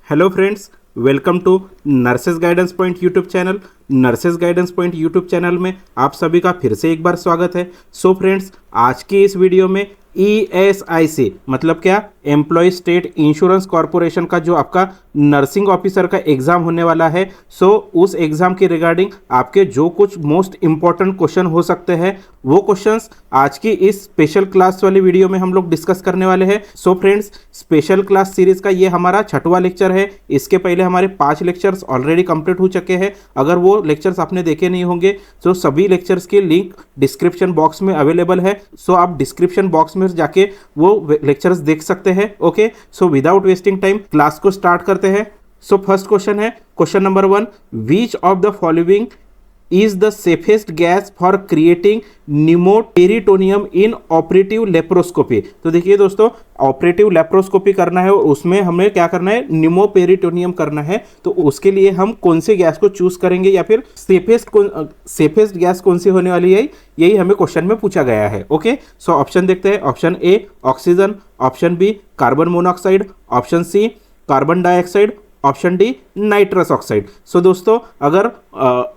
Hello friends, welcome to nurses guidance point YouTube channel. Nurses guidance point YouTube channel में आप सभी का फिर से एक बार स्वागत है। सो फ्रेंड्स, आज की इस वीडियो में ESIC मतलब क्या, एम्प्लॉय स्टेट इंश्योरेंस कॉरपोरेशन का जो आपका नर्सिंग ऑफिसर का एग्जाम होने वाला है, सो उस एग्जाम के रिगार्डिंग आपके जो कुछ मोस्ट इंपॉर्टेंट क्वेश्चन हो सकते हैं वो क्वेश्चंस आज की इस स्पेशल क्लास वाली वीडियो में हम लोग डिस्कस करने वाले हैं। So friends, special class series का ये हमारा 6वां लेक्चर है। इसके पहले हमारे 5 लेक्चर्स ऑलरेडी कंप्लीट हो चुके हैं। अगर वो लेक्चर्स आपने देखे नहीं होंगे तो सभी लेक्चर्स की लिंक डिस्क्रिप्शन बॉक्स में अवेलेबल है। सो आप डिस्क्रिप्शन बॉक्स में जाके वो लेक्चर्स देख सकते हैं। Okay, so without wasting time class को स्टार्ट करते हैं। सो फर्स्ट क्वेश्चन है, question number 1, which of the following is the safest gas for creating pneumoperitoneum in operative laparoscopy। तो देखिए दोस्तों, ऑपरेटिव लेप्रोस्कोपी करना है और उसमें हमें क्या करना है, न्यूमोपेरिटोनियम करना है। तो उसके लिए हम कौन से गैस को चूज करेंगे या फिर सेफेस्ट गैस कौन सी होने वाली है, यही हमें क्वेश्चन में पूछा गया है। ओके, सो ऑप्शन देखते हैं। Option A oxygen, option B carbon monoxide, option C carbon dioxide, option D nitrous oxide. So दोस्तों, अगर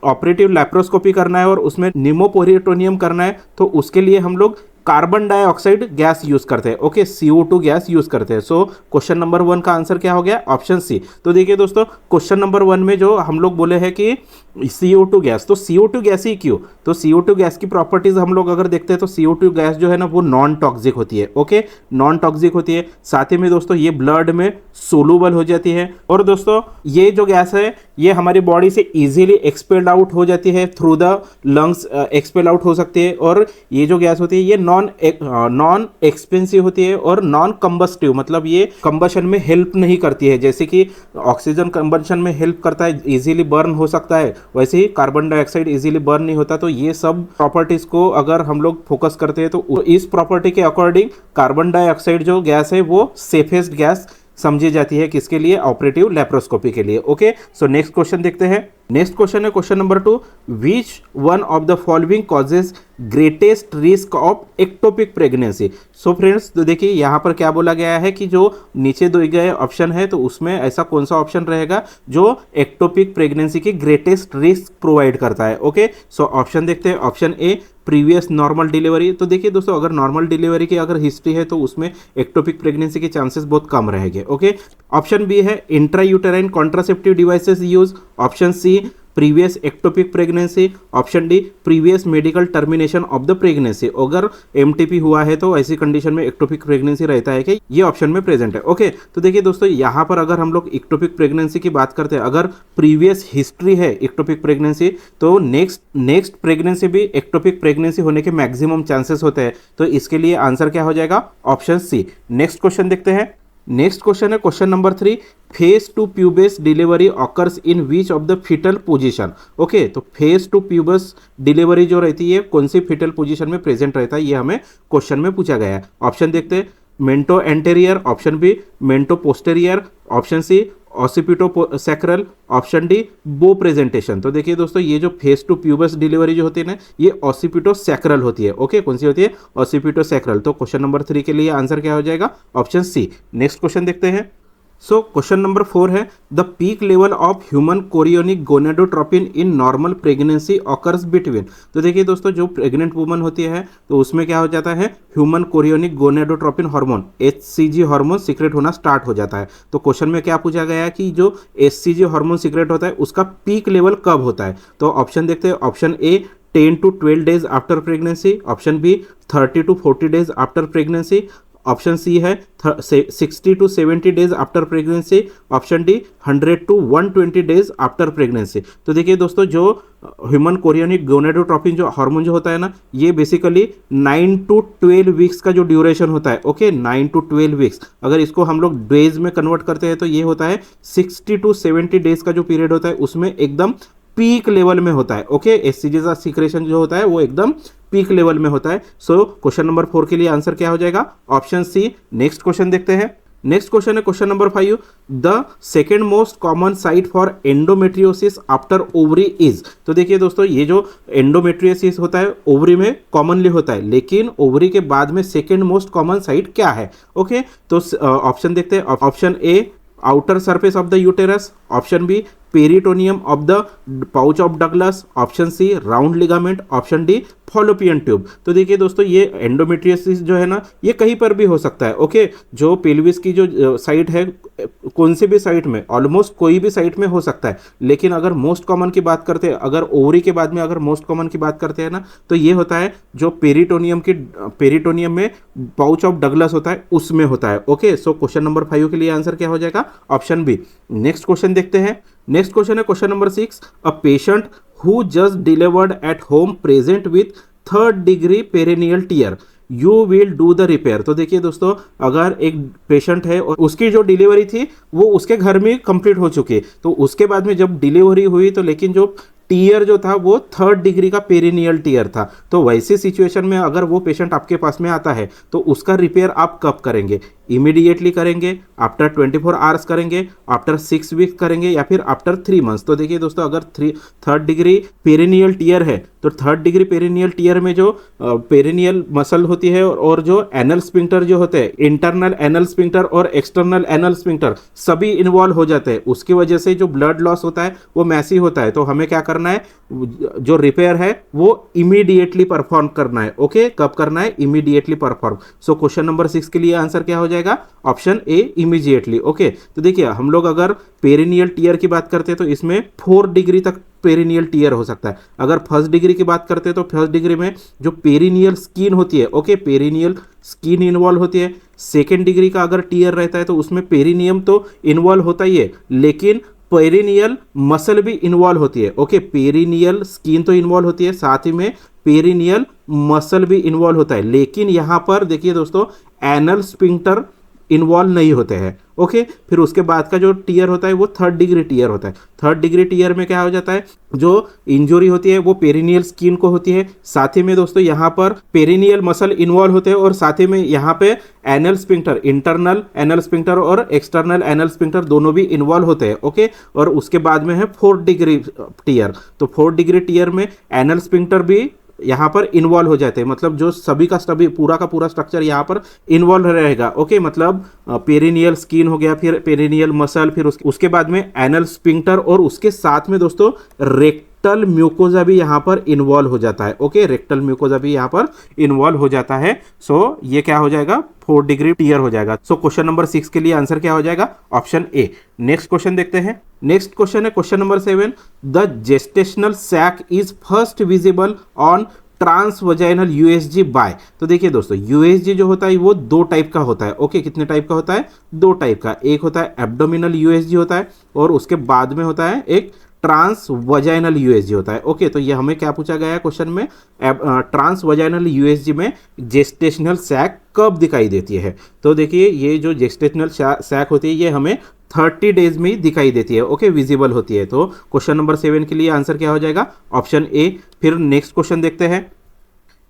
ऑपरेटिव लैप्रोस्कोपी करना है और उसमें न्यूमोपेरिटोनियम करना है तो उसके लिए हम लोग कार्बन डाइऑक्साइड गैस यूज करते हैं। ओके, CO2 गैस यूज करते हैं। सो क्वेश्चन नंबर 1 का आंसर क्या हो गया, ऑप्शन सी। तो देखिए दोस्तों, क्वेश्चन नंबर 1 में जो हम लोग बोले हैं कि CO2 गैस, तो CO2 गैस ही क्यों, तो CO2 गैस की प्रॉपर्टीज हम लोग अगर देखते हैं तो CO2 गैस जो है ना वो नॉन टॉक्सिक होती है। ओके, नॉन टॉक्सिक होती है। साथ ही में दोस्तों ये ब्लड में सोलूबल हो जाती है और दोस्तों ये जो गैस है ये हमारी बॉडी से इजीली एक्सपेल्ड आउट हो जाती है, through the lungs expel out हो सकती है। और ये जो गैस होती है ये नॉन एक्सपेंसिव होती है और नॉन कंबस्टिव, मतलब ये कंबशन में हेल्प नहीं करती है। जैसे कि ऑक्सीजन कंबशन में हेल्प करता है, इजीली बर्न हो सकता है, वैसे ही कार्बन डाइऑक्साइड इजीली बर्न नहीं होता। तो ये सब प्रॉपर्टीज को अगर हम लोग फोकस करते हैं तो इस प्रॉपर्टी के अकॉर्डिंग कार्बन डाइऑक्साइड जो गैस है वो सेफेस्ट गैस समझी जाती है, किसके लिए, ऑपरेटिव लेप्रोस्कोपी के लिए। ओके, सो नेक्स्ट क्वेश्चन देखते हैं। नेक्स्ट क्वेश्चन है question number 2, which one of the following causes greatest risk of ectopic pregnancy. So friends, तो देखिए यहाँ पर क्या बोला गया है कि जो नीचे दिए गए ऑप्शन है तो उसमें ऐसा कौन सा ऑप्शन रहेगा जो एक्टोपिक प्रेगनेंसी की ग्रेटेस्ट रिस्क प्रोवाइड करता है। ओके, सो ऑप्शन देखते हैं। Option A previous normal delivery. तो देखिए दोस्तों, अगर नॉर्मल डिलीवरी की अगर हिस्ट्री है तो उसमें एक्टोपिक प्रेगनेंसी के चांसेस बहुत कम रहेंगे। ओके, ऑप्शन बी है intra uterine contraceptive devices use. Option C previous ectopic pregnancy. Option D previous medical termination of the pregnancy. अगर MTP हुआ है तो ऐसी कंडीशन में एक्टोपिक प्रेगनेंसी रहता है कि ये ऑप्शन में प्रेजेंट है। ओके, तो देखिए दोस्तों, यहाँ पर अगर हम लोग एक्टोपिक प्रेगनेंसी की बात करते हैं, अगर प्रीवियस हिस्ट्री है एक्टोपिक प्रेगनेंसी तो नेक्स्ट प्रेगनेंसी भी एक्टोपिक प्रेगनेंसी होने के मैक्सिमम चांसेस होते हैं। तो इसके लिए आंसर क्या हो जाएगा, ऑप्शन सी। नेक्स्ट क्वेश्चन देखते हैं। नेक्स्ट क्वेश्चन है question number 3, phase two pubis delivery occurs in which of the fetal position. Okay, तो फेज टू प्यूबस डिलीवरी जो रहती है कौन सी फीटल पोजीशन में प्रेजेंट रहता है, ये हमें क्वेश्चन में पूछा गया है। ऑप्शन देखते हैं, mento anterior, option B mento posterior, option C occipito sacral, option D brow presentation. तो देखिए दोस्तों, ये जो फेस टू प्यूबस डिलीवरी जो होती है ना ये ऑसिपिटो सैक्रल होती है। ओके, कौन सी होती है, ऑसिपिटो सैक्रल। तो क्वेश्चन नंबर 3 के लिए आंसर क्या हो जाएगा, ऑप्शन सी। नेक्स्ट क्वेश्चन देखते हैं। सो क्वेश्चन नंबर 4 है, the peak level of human chorionic gonadotropin in normal pregnancy occurs between. तो देखिए दोस्तों, जो प्रेग्नेंट वुमन होती है तो उसमें क्या हो जाता है, human chorionic gonadotropin hormone HCG hormone secrete होना स्टार्ट हो जाता है। तो क्वेश्चन में क्या पूछा गया है कि जो HCG हार्मोन सीक्रेट होता है उसका पीक लेवल कब होता है। तो ऑप्शन देखते हैं। Option A 10 to 12 days after pregnancy, option B 30 to 40 days after pregnancy, option C है 60 to 70 days after pregnancy, option D 100 to 120 days after pregnancy. तो देखिए दोस्तों, जो ह्यूमन कोरियोनिक गोनेडोट्रोपिन जो हार्मोन जो होता है ना ये बेसिकली 9 to 12 वीक्स का जो ड्यूरेशन होता है। ओके, 9 to 12 वीक्स, अगर इसको हम लोग डेज में कन्वर्ट करते हैं तो ये होता है 60 to 70 डेज का जो पीरियड होता है उसमें एकदम पीक लेवल में होता है। ओके, HCG का सीक्रेशन जो होता है वो एकदम पीक लेवल में होता है। सो क्वेश्चन नंबर 4 के लिए आंसर क्या हो जाएगा, ऑप्शन सी। नेक्स्ट क्वेश्चन देखते हैं। नेक्स्ट क्वेश्चन है question number 5, the second most common site for endometriosis after ovary is. तो देखिए दोस्तों, ये जो एंडोमेट्रियोसिस होता है ओवरी में कॉमनली होता है, लेकिन ओवरी के बाद में सेकेंड मोस्ट कॉमन साइट क्या है। ओके, तो ऑप्शन देखते हैं। Option A outer surface of the uterus, option B peritoneum of the pouch of Douglas, option C round ligament, option D fallopian tube. तो देखिए दोस्तों, ये एंडोमेट्रियोसिस जो है ना, ये कहीं पर भी हो सकता है। ओके, जो पेल्विस की जो साइट है, कौन सी भी साइट में, ऑलमोस्ट कोई भी साइट में हो सकता है। लेकिन अगर मोस्ट कॉमन की बात करते हैं, अगर ओवरी के बाद में अगर मोस्ट कॉमन की बात करते हैं ना, तो ये होता है जो पेरिटोनियम में पाउच ऑफ डगलस होता है, उसमें होता है। ओके, सो क्वेश्चन नंबर 5 के लिए आंसर क्या हो जाएगा? Option B. नेक्स्ट क्वेश्चन देखते हैं। नेक्स्ट क्वेश्चन है question number 6। A patient who just delivered at home present with 3rd degree perennial tier, you will do the repair. तो देखिए दोस्तों, अगर एक पेशेंट है और उसकी जो डिलीवरी थी वो उसके घर में कंप्लीट हो चुकी है, तो उसके बाद में जब डिलीवरी हुई तो लेकिन जो टीयर जो था वो 3rd डिग्री का पेरिनियल टीयर था, तो वैसी सिचुएशन में अगर वो पेशेंट आपके पास में आता है तो उसका रिपेयर आप कब करेंगे? इमीडिएटली करेंगे, आफ्टर 24 आवर्स करेंगे, आफ्टर 6 वीक्स करेंगे, या फिर आफ्टर 3 मंथ्स? तो देखिए दोस्तों, अगर 3rd डिग्री पेरिनियल टीयर है तो 3rd डिग्री पेरिनियल टीयर में जो पेरिनियल मसल होती है और जो एनल स्फिंक्टर जो होते हैं, इंटरनल एनल स्फिंक्टर और एक्सटर्नल एनल स्फिंक्टर, सभी इन्वॉल्व हो जाते हैं। उसकी वजह से जो ब्लड लॉस होता है वो मैसी होता है। तो हमें क्या करना है? जो रिपेयर है वो इमीडिएटली परफॉर्म करना है। ओके, कब करना है? Immediately perform. So question number 6 के लिए आंसर क्या हो जाएगा? ऑप्शन ए, इमीडिएटली। ओके, तो देखिए हम लोग अगर पेरिनियल टीयर की बात करते हैं तो इसमें 4 डिग्री तक पेरिनियल टीयर हो सकता है। अगर 1st डिग्री की बात करते हैं तो 1st डिग्री में जो पेरिनियल स्किन होती है, ओके, पेरिनियल स्किन इन्वॉल्व होती है। 2nd डिग्री का अगर टीयर रहता है तो उसमें पेरिनियम तो इन्वॉल्व होता ही है, लेकिन पेरिनियल मसल भी इन्वॉल्व होती है। ओके, पेरिनियल स्किन तो इन्वॉल्व होती है, साथ ही में पेरिनियल मसल भी इन्वॉल्व होता है। लेकिन यहां पर देखिए दोस्तों, एनल स्फिंक्टर इन्वॉल्व नहीं होते हैं। ओके, फिर उसके बाद का जो टीयर होता है वो 3rd डिग्री टीयर होता है। 3rd डिग्री टीयर में क्या हो जाता है? जो इंजरी होती है वो पेरिनियल स्किन को होती है, साथ ही में दोस्तों यहाँ पर पेरिनियल मसल इन्वॉल्व होते हैं, और साथ ही में यहाँ पे anal sphincter, internal anal sphincter और एक्सटर्नल एनल स्फिंक्टर दोनों भी इन्वॉल्व होते हैं। ओके, और उसके बाद में है 4th डिग्री टीयर। तो 4th डिग्री टीयर में एनल स्फिंक्टर भी यहाँ पर इन्वॉल्व हो जाते हैं, मतलब जो सभी का सभी पूरा का पूरा स्ट्रक्चर यहाँ पर इन्वॉल्व रहेगा। ओके, मतलब पेरिनियल स्किन हो गया, फिर पेरिनियल मसल, फिर उसके बाद में एनल स्फिंक्टर, और उसके साथ में दोस्तों रेक्टल म्यूकोजा भी यहाँ पर इन्वॉल्व हो जाता है। ओके, रेक्टल म्यूकोजा भी यहाँ पर इन्वॉल्व हो जाता है। सो ये क्या हो जाएगा? 4th डिग्री टीयर हो जाएगा। सो क्वेश्चन नंबर 6 के लिए आंसर क्या हो जाएगा? ऑप्शन ए। नेक्स्ट क्वेश्चन देखते हैं। नेक्स्ट क्वेश्चन है question number 7। The gestational sac is first visible on transvaginal USG by. तो देखिए दोस्तों, यूएसजी जो होता है वो 2 टाइप का होता है। ओके, कितने टाइप का होता है? 2 टाइप का। एक होता है एब्डोमिनल यूएसजी होता है, और उसके बाद में होता है एक ट्रांसवजाइनल यूएसजी होता है। ओके, तो ये हमें क्या पूछा गया है क्वेश्चन में? ट्रांसवजाइनल यूएसजी में जेस्टेशनल सैक कब दिखाई देती है? तो देखिए, ये जो जेस्टेशनल सैक होती है ये हमें 30 डेज में दिखाई देती है। ओके, विजिबल होती है। तो क्वेश्चन नंबर 7 के लिए आंसर क्या हो जाएगा? Option A. फिर नेक्स्ट क्वेश्चन देखते हैं।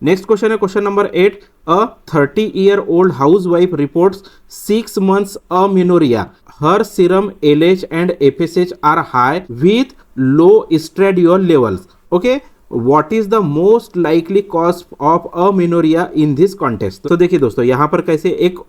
नेक्स्ट क्वेश्चन है question number 8। A 30-year-old housewife reports 6 months amenorrhoea, her serum LH and FSH are high with low estradiol levels. Okay, What is the most likely cause of amenorrhea in this context? तो देखिए दोस्तों, यहाँ पर कैसे एक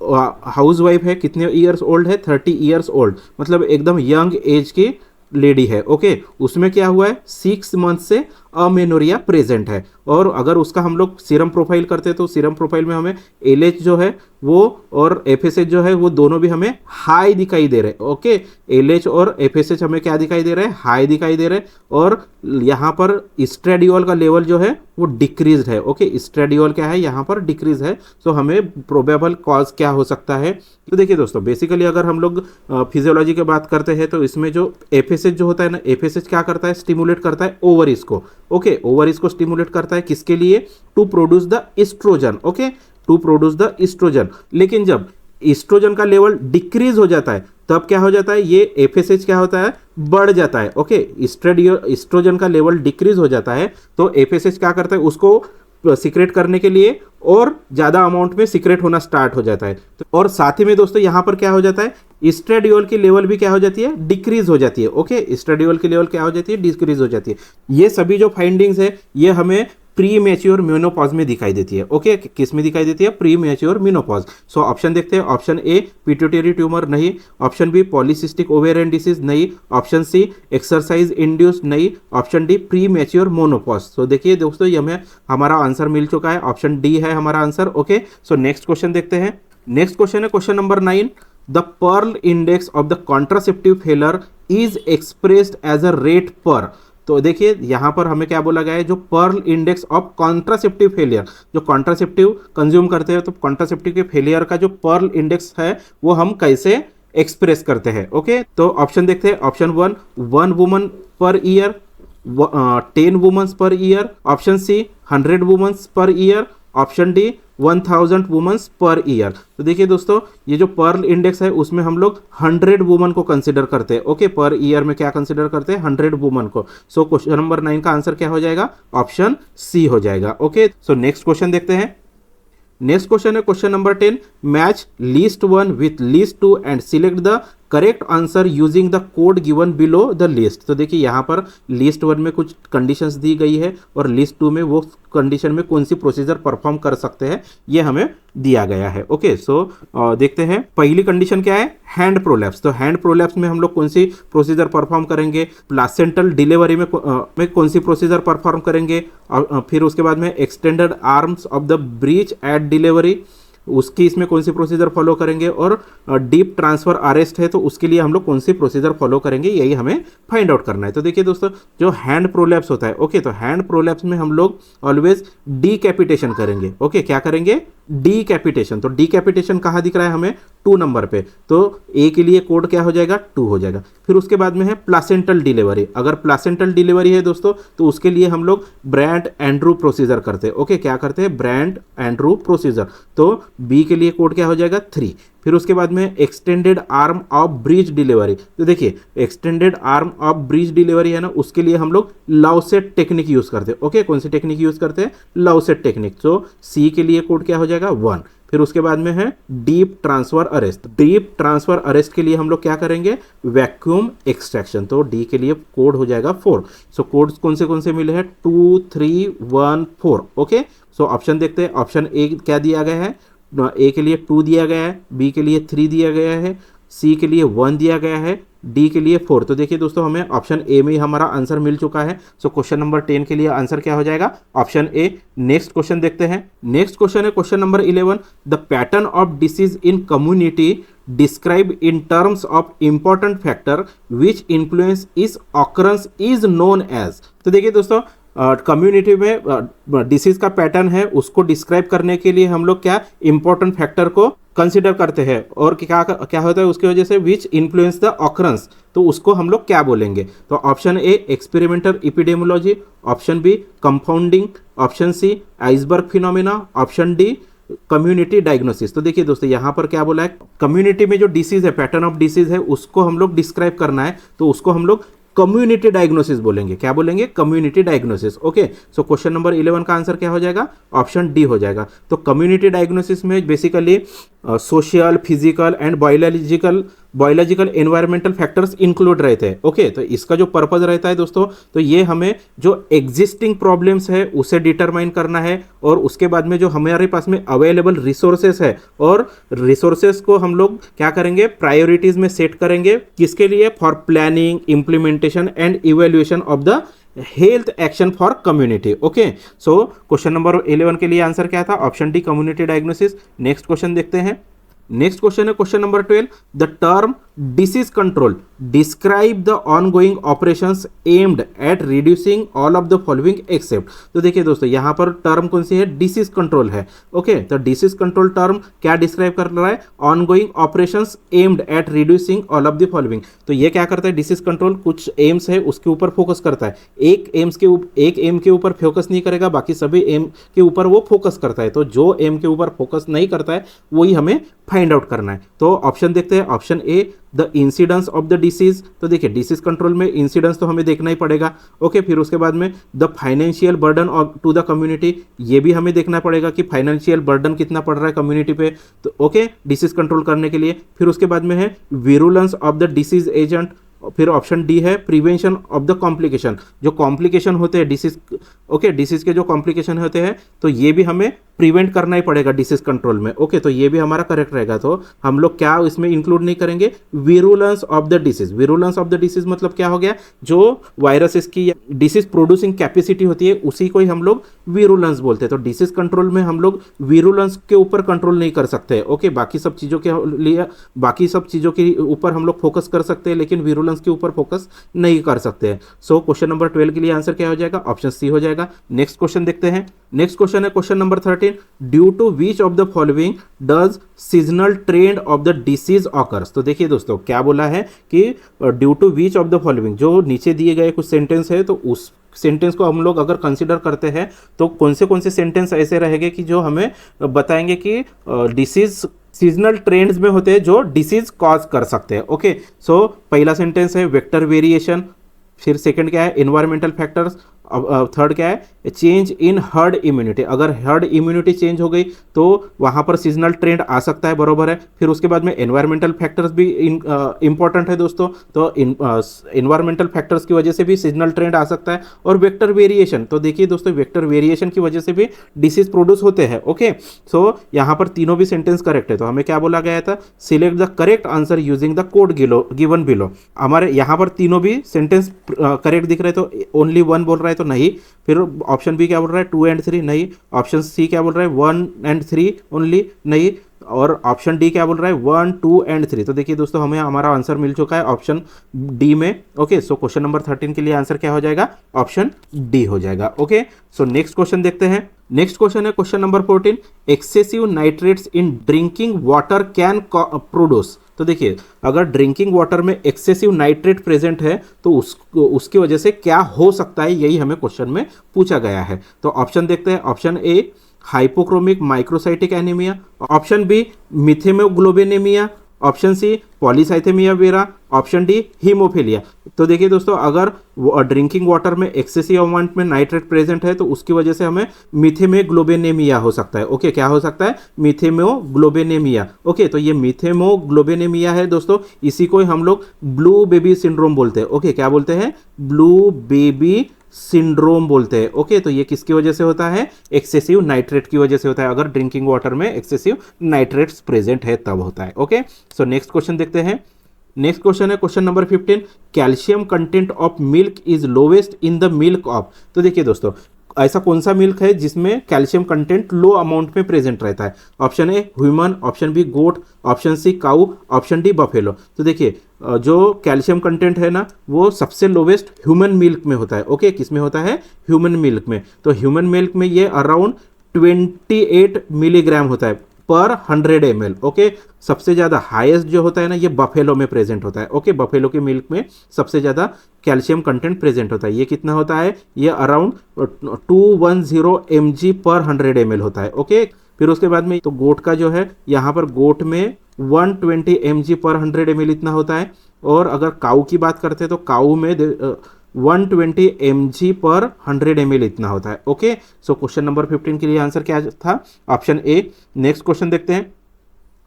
house wife है, कितने years old है? 30 ईयर्स ओल्ड, मतलब एकदम यंग एज की लेडी है। ओके, उसमें क्या हुआ है? 6 मंथ से अमेनोरिया प्रेजेंट है, और अगर उसका हम लोग सीरम प्रोफाइल करते हैं तो सीरम प्रोफाइल में हमें LH जो है वो और FSH जो है वो दोनों भी हमें हाई दिखाई दे रहे हैं। ओके, LH और FSH हमें क्या दिखाई दे रहे हैं? हाई दिखाई दे रहे हैं, और यहाँ पर एस्ट्रेडियोल का लेवल जो है वो डिक्रीज है। ओके, एस्ट्रेडियोल क्या है? यहाँ पर डिक्रीज है। सो हमें प्रोबेबल कॉज क्या हो सकता है? तो देखिए दोस्तों, बेसिकली अगर हम लोग फिजियोलॉजी की बात करते हैं तो इसमें जो FSH जो होता है ना, FSH क्या करता है? स्टिमुलेट करता है ओवरीज को। ओके, ओवरीज को स्टिमुलेट करता है किसके लिए? To produce the estrogen. Okay, to produce the estrogen. लेकिन जब एस्ट्रोजन का लेवल डिक्रीज हो जाता है तब क्या हो जाता है? ये FSH क्या होता है? बढ़ जाता है। ओके, एस्ट्रोजन का लेवल डिक्रीज हो जाता है तो FSH क्या करता है? उसको सीक्रेट करने के लिए और ज्यादा अमाउंट में सीक्रेट होना स्टार्ट हो जाता है। और साथ ही में दोस्तों यहाँ पर क्या हो जाता है? एस्ट्रेडियोल की लेवल भी क्या हो जाती है? डिक्रीज हो जाती है। ओके, एस्ट्रेडियोल की लेवल क्या हो जाती है? डिक्रीज हो जाती है। ये सभी जो फाइंडिंग्स है ये हमें प्री मैच्योर मेनोपॉज में दिखाई देती है। ओके, किस में दिखाई देती है? Premature menopause. So option देखते हैं। ऑप्शन ए पिट्यूटरी ट्यूमर, नहीं। Option B polycystic ovarian disease, नहीं। ऑप्शन सी एक्सरसाइज इंड्यूस्ड, नहीं। Option D premature menopause. So देखिए दोस्तों, ये हमें हमारा आंसर मिल चुका है, ऑप्शन डी है हमारा answer. Okay, so next question देखते हैं। नेक्स्ट क्वेश्चन है question number 9। The Pearl index of the contraceptive failure is expressed as a rate per. तो देखिए यहाँ पर हमें क्या बोला गया है, जो Pearl index of contraceptive failure, जो कॉन्ट्रासेप्टिव कंज्यूम करते हैं तो कॉन्ट्रासेप्टिव के फेलियर का जो पर्ल इंडेक्स है वो हम कैसे एक्सप्रेस करते हैं। ओके, तो ऑप्शन देखते हैं। Option 1 woman per year, 10 womens per year. Option C 100 womens per year. Option D 1000 womens per year. तो देखिए दोस्तों, ये जो पर्ल इंडेक्स है उसमें हम लोग 100 वुमन को कंसिडर करते हैं। ओके, पर ईयर में क्या कंसिडर करते हैं? 100 वुमन को। सो क्वेश्चन नंबर 9 का आंसर क्या हो जाएगा? ऑप्शन सी हो जाएगा। ओके, सो नेक्स्ट क्वेश्चन देखते हैं। नेक्स्ट क्वेश्चन है question number 10। Match list 1 with list 2 and select the correct answer using the code given below the list. तो देखिए यहाँ पर लिस्ट 1 में कुछ कंडीशंस दी गई है और लिस्ट 2 में वो कंडीशन में कौन सी प्रोसीजर परफॉर्म कर सकते हैं ये हमें दिया गया है। ओके, सो देखते हैं। पहली कंडीशन क्या है? Hand prolapse. तो हैंड प्रोलैप्स में हम लोग कौन सी प्रोसीजर परफॉर्म करेंगे? प्लासेंटल डिलीवरी में कौन सी प्रोसीजर परफॉर्म करेंगे? फिर उसके बाद में extended arms of the breech at delivery, उसकी इसमें कौन सी प्रोसीजर फॉलो करेंगे? और डीप ट्रांसफर अरेस्ट है तो उसके लिए हम लोग कौन सी प्रोसीजर फॉलो करेंगे, यही हमें फाइंड आउट करना है। तो देखिए दोस्तों, जो हैंड प्रोलैप्स होता है, ओके, तो हैंड प्रोलैप्स में हम लोग ऑलवेज डीकैपिटेशन करेंगे। ओके, क्या करेंगे? डीकैपिटेशन। तो डीकैपिटेशन कहाँ दिख रहा है हमें? 2 नंबर पे। तो ए के लिए कोड क्या हो जाएगा? 2 हो जाएगा। फिर उसके बाद में है प्लासेंटल डिलीवरी। अगर प्लासेंटल डिलीवरी है दोस्तों तो उसके लिए हम लोग ब्रैंड एंड्रू प्रोसीजर करते हैं। ओके, क्या करते हैं? Brand Andrew procedure. तो बी के लिए कोड क्या हो जाएगा? 3। फिर उसके बाद में extended arm of breach delivery. तो देखिए extended arm of breach delivery है ना, उसके लिए हम लोग लाउसेट टेक्निक यूज करते हैं। ओके, कौन सी टेक्निक यूज करते हैं? लाउसेट टेक्निक। तो सी के लिए कोड क्या हो जाएगा? 1। फिर उसके बाद में है deep transfer arrest. Deep transfer arrest के लिए हम लोग क्या करेंगे? Vacuum extraction. तो डी के लिए कोड हो जाएगा 4। सो कोड्स कौन से मिले हैं? 2, 3, 1, 4। ओके, सो ऑप्शन देखते हैं। ऑप्शन ए क्या दिया गया है? ए के लिए 2 दिया गया है, बी के लिए 3 दिया गया है, सी के लिए 1 दिया गया है, डी के लिए 4। तो देखिए दोस्तों, हमें ऑप्शन ए में ही हमारा आंसर मिल चुका है। सो क्वेश्चन नंबर 10 के लिए आंसर क्या हो जाएगा? ऑप्शन ए। नेक्स्ट क्वेश्चन देखते हैं। नेक्स्ट क्वेश्चन है question number 11। The pattern of disease in community describe in terms of important factor which influence इस ऑकरेंस इज नोन एज। तो देखिए दोस्तों, कम्युनिटी में डिसीज का पैटर्न है उसको डिस्क्राइब करने के लिए हम लोग क्या इंपॉर्टेंट फैक्टर को कंसिडर करते हैं और क्या क्या होता है उसकी वजह से विच इन्फ्लुएंस द ऑकरेंस, तो उसको हम लोग क्या बोलेंगे? तो option A experimental epidemiology, option B compounding, option C iceberg phenomena, option D community diagnosis. तो देखिए दोस्तों, यहाँ पर क्या बोला है? कम्युनिटी में जो डिसीज है, पैटर्न ऑफ डिसीज है, उसको हम लोग डिस्क्राइब करना है तो उसको हम लोग कम्युनिटी डायग्नोसिस बोलेंगे। क्या बोलेंगे? Community diagnosis. Okay, so question number 11 का आंसर क्या हो जाएगा? ऑप्शन डी हो जाएगा। तो कम्युनिटी डायग्नोसिस में basically social, physical and biological environmental factors include रहते हैं। ओके, तो इसका जो पर्पज रहता है दोस्तों, तो ये हमें जो एग्जिस्टिंग प्रॉब्लम्स है उसे डिटरमाइन करना है और उसके बाद में जो हमारे पास में अवेलेबल रिसोर्सेस है और रिसोर्सेस को हम लोग क्या करेंगे? प्रायोरिटीज में सेट करेंगे। किसके लिए? For planning, implementation and evaluation of the health action for community. Okay, so question number 11 के लिए आंसर क्या था? Option D community diagnosis. Next question देखते हैं। नेक्स्ट क्वेश्चन है question number 12। The term disease control describe the ongoing operations aimed at reducing all of the following except. तो देखिए दोस्तों, यहाँ पर टर्म कौन सी है? डिसीज कंट्रोल है। ओके, तो डिसीज कंट्रोल टर्म क्या डिस्क्राइब कर रहा है? Ongoing operations aimed at reducing all of the following. तो ये क्या करता है? डिसीज कंट्रोल कुछ एम्स है उसके ऊपर फोकस करता है। एक एम के ऊपर फोकस नहीं करेगा, बाकी सभी एम के ऊपर वो फोकस करता है। तो जो एम के ऊपर फोकस नहीं करता है वही हमें फाइंड आउट करना है। तो ऑप्शन देखते हैं। Option A the incidence of the disease. तो देखिए डिसीज कंट्रोल में इंसिडेंस तो हमें देखना ही पड़ेगा। ओके, फिर उसके बाद में the financial burden of to the community, ये भी हमें देखना पड़ेगा कि फाइनेंशियल बर्डन कितना पड़ रहा है कम्युनिटी पे। तो ओके, डिसीज कंट्रोल करने के लिए। फिर उसके बाद में है virulence of the disease agent. फिर ऑप्शन डी है प्रिवेंशन ऑफ द कॉम्प्लिकेशन। जो कॉम्प्लिकेशन होते हैं डिसीज ओके, डिसीज के जो कॉम्प्लिकेशन होते हैं तो ये भी हमें प्रिवेंट करना ही पड़ेगा डिसीज कंट्रोल में। ओके, तो ये भी हमारा करेक्ट रहेगा। तो हम लोग क्या इसमें इंक्लूड नहीं करेंगे, virulence of the disease. Virulence of the disease मतलब क्या हो गया, जो वायरसेस की डिसीज प्रोड्यूसिंग कैपेसिटी होती है उसी को ही हम लोग विरुलेंस बोलते हैं। तो डिसीज कंट्रोल में हम लोग विरुलेंस के ऊपर कंट्रोल नहीं कर सकते। ओके, बाकी सब चीज़ों के लिए, बाकी सब चीज़ों के ऊपर हम लोग फोकस कर सकते हैं, लेकिन विरुलेंस के ऊपर फोकस नहीं कर सकते। सो क्वेश्चन नंबर 12 के लिए आंसर क्या हो जाएगा, ऑप्शन सी हो जाएगा। नेक्स्ट क्वेश्चन देखते हैं। नेक्स्ट क्वेश्चन है question number 13, due to which of the following does seasonal trend of the disease occurs. तो देखिए दोस्तों क्या बोला है कि due to which of the following, जो नीचे दिए गए कुछ सेंटेंस है तो उस सेंटेंस को हम लोग अगर कंसीडर करते हैं तो कौन से सेंटेंस ऐसे रहेंगे कि जो हमें बताएंगे कि डिसीज सीजनल ट्रेंड्स में होते हैं जो डिसीज कॉज कर सकते हैं। ओके, सो पहला सेंटेंस है वेक्टर वेरिएशन, फिर सेकंड क्या है एनवायरमेंटल फैक्टर्स, थर्ड क्या है चेंज इन हर्ड इम्यूनिटी। अगर हर्ड इम्यूनिटी चेंज हो गई तो वहाँ पर सीजनल ट्रेंड आ सकता है, बरोबर है। फिर उसके बाद में एनवायरमेंटल फैक्टर्स भी इंपॉर्टेंट है दोस्तों, तो एनवायरमेंटल फैक्टर्स की वजह से भी सीजनल ट्रेंड आ सकता है। और वेक्टर वेरिएशन, तो देखिए दोस्तों वेक्टर वेरिएशन की वजह से भी डिसीज प्रोड्यूस होते हैं। ओके, सो यहाँ पर तीनों भी सेंटेंस करेक्ट है। तो हमें क्या बोला गया था, select the correct answer using the code given below. हमारे यहाँ पर तीनों भी सेंटेंस करेक्ट दिख रहे हैं, तो ओनली वन बोल रहा है तो नहीं। फिर ऑप्शन बी क्या बोल रहा है 2 एंड 3 नहीं। ऑप्शन सी क्या बोल रहा है 1 एंड 3 ओनली नहीं। और ऑप्शन डी क्या बोल रहा है 1 2 एंड 3। तो देखिए दोस्तों हमें हमारा आंसर मिल चुका है ऑप्शन डी में। ओके, सो क्वेश्चन नंबर 13 के लिए आंसर क्या हो जाएगा, ऑप्शन डी हो जाएगा। ओके, सो नेक्स्ट क्वेश्चन देखते हैं। नेक्स्ट क्वेश्चन है question number 14, excessive nitrates in drinking water can produce. तो देखिए अगर ड्रिंकिंग वाटर में एक्सेसिव नाइट्रेट प्रेजेंट है तो उसकी वजह से क्या हो सकता है, यही हमें क्वेश्चन में पूछा गया है। तो ऑप्शन देखते हैं। Option A hypochromic microcytic anaemia, option B methaemoglobinaemia, option C polycythaemia vera, option D haemophilia. तो देखिए दोस्तों अगर ड्रिंकिंग वाटर में एक्सेसिव अमाउंट में नाइट्रेट प्रेजेंट है तो उसकी वजह से हमें मिथेमोग्लोबिनेमिया हो सकता है। ओके, क्या हो सकता है, मिथेमोग्लोबिनेमिया। ओके, तो ये मिथेमोग्लोबिनेमिया है दोस्तों, इसी को हम लोग ब्लू बेबी सिंड्रोम बोलते हैं। ओके, क्या बोलते हैं, ब्लू बेबी सिंड्रोम बोलते हैं। ओके, तो ये किसकी वजह से होता है, एक्सेसिव नाइट्रेट की वजह से होता है। अगर ड्रिंकिंग वाटर में एक्सेसिव नाइट्रेट्स प्रेजेंट है तब होता है। ओके, सो नेक्स्ट क्वेश्चन देखते हैं। नेक्स्ट क्वेश्चन है question number 15, calcium content of milk is lowest in the milk of. तो देखिए दोस्तों ऐसा कौन सा मिल्क है जिसमें कैल्शियम कंटेंट लो अमाउंट में प्रेजेंट रहता है। Option A human, option B goat, option C cow, option D buffalo. तो देखिए जो कैल्शियम कंटेंट है ना वो सबसे लोवेस्ट ह्यूमन मिल्क में होता है। ओके, किस में होता है, ह्यूमन मिल्क में। तो ह्यूमन मिल्क में ये अराउंड 28 मिलीग्राम होता है पर 100 ml। ओके, सबसे ज़्यादा हाईएस्ट जो होता है ना ये बफेलो में प्रेजेंट होता है। ओके, बफेलो के मिल्क में सबसे ज़्यादा कैल्शियम कंटेंट प्रेजेंट होता है। ये कितना होता है, ये अराउंड 210 mg पर 100 ml होता है। ओके, फिर उसके बाद में तो गोट का जो है यहाँ पर गोट में 120 mg पर 100 ml इतना होता है। और अगर काऊ की बात करते हैं तो काऊ में 120 mg पर 100 ml इतना होता है। ओके, सो क्वेश्चन नंबर 15 के लिए आंसर क्या था, ऑप्शन ए। नेक्स्ट क्वेश्चन देखते हैं।